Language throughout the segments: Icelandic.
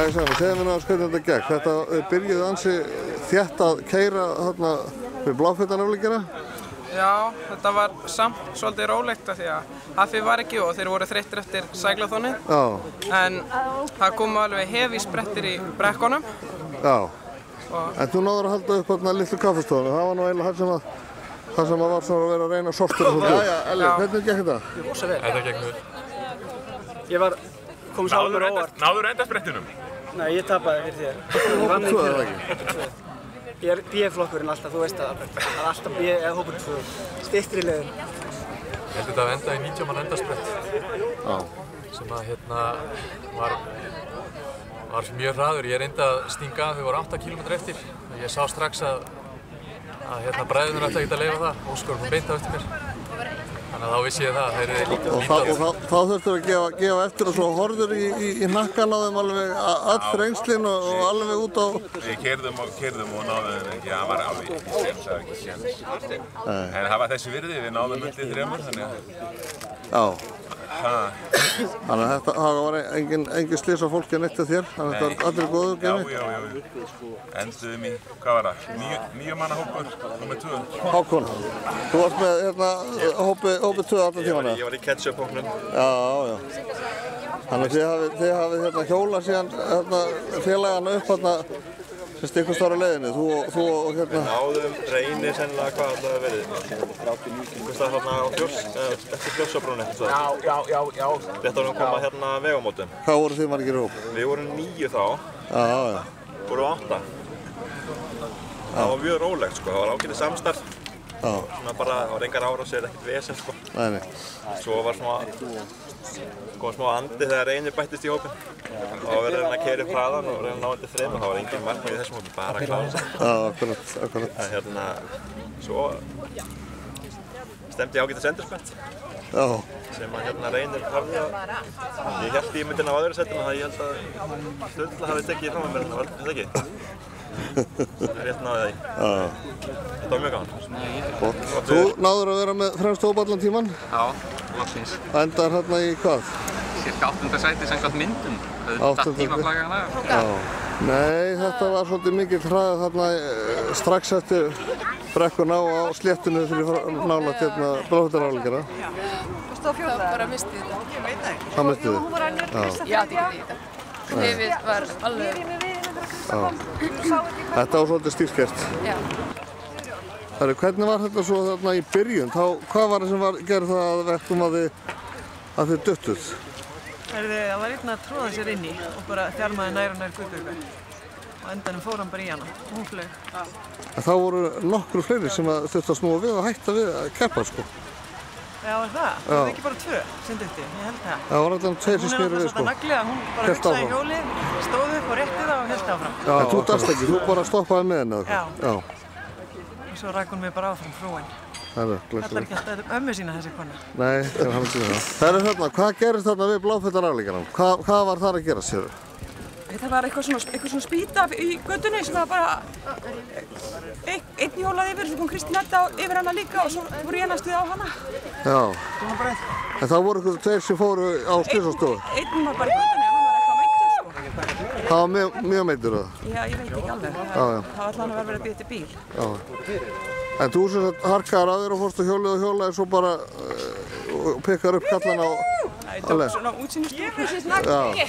Jæja, Sæmi, segðu mér náttúrulega hvernig þetta gekk. Þetta byrjuði ansi þétt að keyra þarna við Bláfjöllunarafleggina. Já, þetta var samt svolítið rólegt af því að Haffi var ekki og þeir voru þreyttir eftir sæklaþónið. Já. En það komu alveg hefi sprettir í brekkunum. Já. En þú náður að halda upp þarna litlu kaffistofunni. Það var nú eiginlega það sem var svona að vera að reyna að sortera svolítið. Já, Elli, hvernig gekk þetta? Rosa vel. Þetta gekk vel. Ég kom svo alveg óvart. Náður endasprettinum? Nei, ég tapaði fyrir þér. Hópur 2 eða ekki? Ég er B-flokkurinn alltaf, þú veist það er alltaf B eða hópur 2. Styttri leiðin. Ég held þetta að enda í 90 mann endasprett. Já. Sem að var mjög hraður. Ég reyndi að stinga að þau voru 8 km eftir. Ég sá strax að bræðurnir ætla ekki að leyfa það. Óskar kom beint á eftir mér. Þannig að þá vissi ég það að þeir eru lítið. Og þá þurftur að gefa eftir og svo horfður í hnakkan á þeim alveg all þrengslin og alveg út á... Við keyrðum og náðum þeim ekki, það var alveg ekki séns. En það var þessi virði, við náðum undir 3, þannig að... Já. Þannig að það var engin slys á fólki að netta þér, þannig að þetta var allir góður gemi? Já. Enduðum í, hvað var það? 9 manna hópur, númer 2. Hákon, þú varst með hópi 2 allan tímann, eða? Ég var í ketchup-hópnum. Já. Þannig að þið hafið hjólað síðan félagana upp ykkur stóra leiðinni, þú og Við náðum Reyni sennilega hvað alltaf verið. Ykkur stað þarna á eftir Fljósabrúnni. Já. Þetta var að koma hérna vegamótum. Hvað voru þið margir í hóp? Við vorum 9 þá. Já. Vorum 8. Það var mjög rólegt sko, það var ágætið samstarf. Já. Svona bara, það var engar árásir, ekkert vesen sko. Nei. Svo var kom smá andi þegar Reynir bættist í hópinn. Það var verið að keyra upp hraðan og reyna að ná undir 3 og það var engin markmið í þessum hópi, bara að klára sig. Já, akkurat. Svo stemdi ég ágætið senderspett. Já. Sem að Reynir hafði að... Ég hélt í myndina á öðru setinu að ég held að Sturla hafi tekið fram að mér en það var þetta ekki. Það rétt náði það í. Þetta var mjög gaman. Þú náður að vera með fremst hóp allan tíman? Já, loksins. Það endar hérna í hvað? Cirka 8. sæti samkvæmt myndum. Þetta tímaflagan af. Já. Nei, þetta var svolítið mikill hraði þarna strax eftir brekkuna og á sléttinu fyrir nálægt Bláfjöllunarafleggina. Þú stóð 4. Það bara mistið þetta. Ég veit það ekki. Það mistið þið? Já, þetta ekki þetta. Nefið var alveg... Þetta var svolítið stílskert. Já. Hvernig var þetta svo þarna í byrjun? Hvað var það sem gerði það að verkum að þið duttuð? Það var einn að tróða sér inn í og bara þjarmaði nær og nær Guðbjörgu. Og endanum fór hann bara í hana og hún flaug. En þá voru nokkru fleiri sem þurftu að snúa við og hætta við að keppa sko. Já, var það? Það var ekki bara 2 sem dutti, ég held það. Það var allan 2 sem snéru við sko. Hún bara hugsaði í hjólið, stóð upp og rétti það og held áfram. Já, en þú darst ekki, þú bara stoppaði með henni eða hvað? Já. Og svo rak hún mig bara áfram frúin. Það er ekki alltaf ömmu sína þessi kona. Nei, það er hann sína það. Það er þarna, hvað gerist þarna við Bláfjöllunarafleggina? Hvað var þar að gera sér? Það var eitthvað svona spýta í götunni sem var bara einn hjólaði yfir, svo kom Kristín Edda yfir hana líka og svo voru ég næstuð á hana. Já. En það voru ykkur 2 sem fóru á slysastofu? Einn var bara í götunni, hann var eitthvað meiddur sko. Það var mjög meiddur það? Já, ég veit ekki alveg. Það var allan að vera að bíða til bíl. Já. En þú sem sagt harkaðar að þér og fórst á hjólið og hjólaði svo bara og pikkar upp kallana og... Það tók svona útsýnistúku. Já,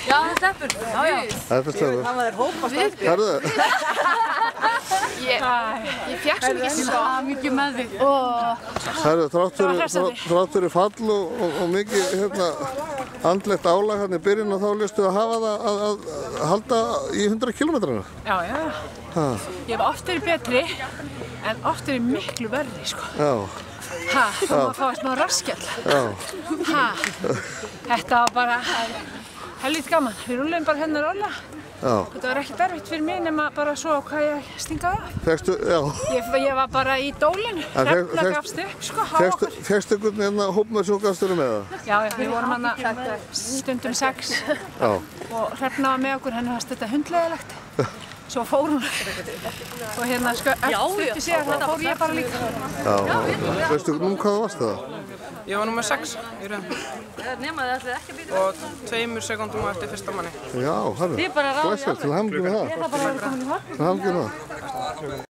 þetta er Steffur. Já. Þetta er Steffur. Það var þér hópast eftir. Herðu? Ég fékk svo mikið með þig. Herðu, þrátt fyrir fall og mikið andlegt álag hérna í byrjun og þá lystu að hafa það að halda í 100 km/h. Já. Ég hef oft verið betri en oft verið miklu verri sko. Já. Þá maður fáið smá raskjall. Þetta var bara helvít gaman. Við rúluðum bara hérna rólega. Þetta var ekkert erfitt fyrir mig nema bara svo hvað ég stingaði af. Fékkstu, já. Ég var bara í dólinu. Hrefna gafst upp sko á okkur. Fékkstu einhvern hérna hópmöð sem gafst þér með það? Já, við vorum hérna stundum 6. Og Hrefna var með okkur, henni fannst þetta hundleiðilegt. svo fór hún og hérna eftir síðan þá fór ég bara líka. Já, veistu nú hvað varst það? Ég var númer 6 í röðum. Og 2 sekúndum á eftir fyrsta manni. Já, herru, glæsilegt, til hamingju með það. Til hamingju með það.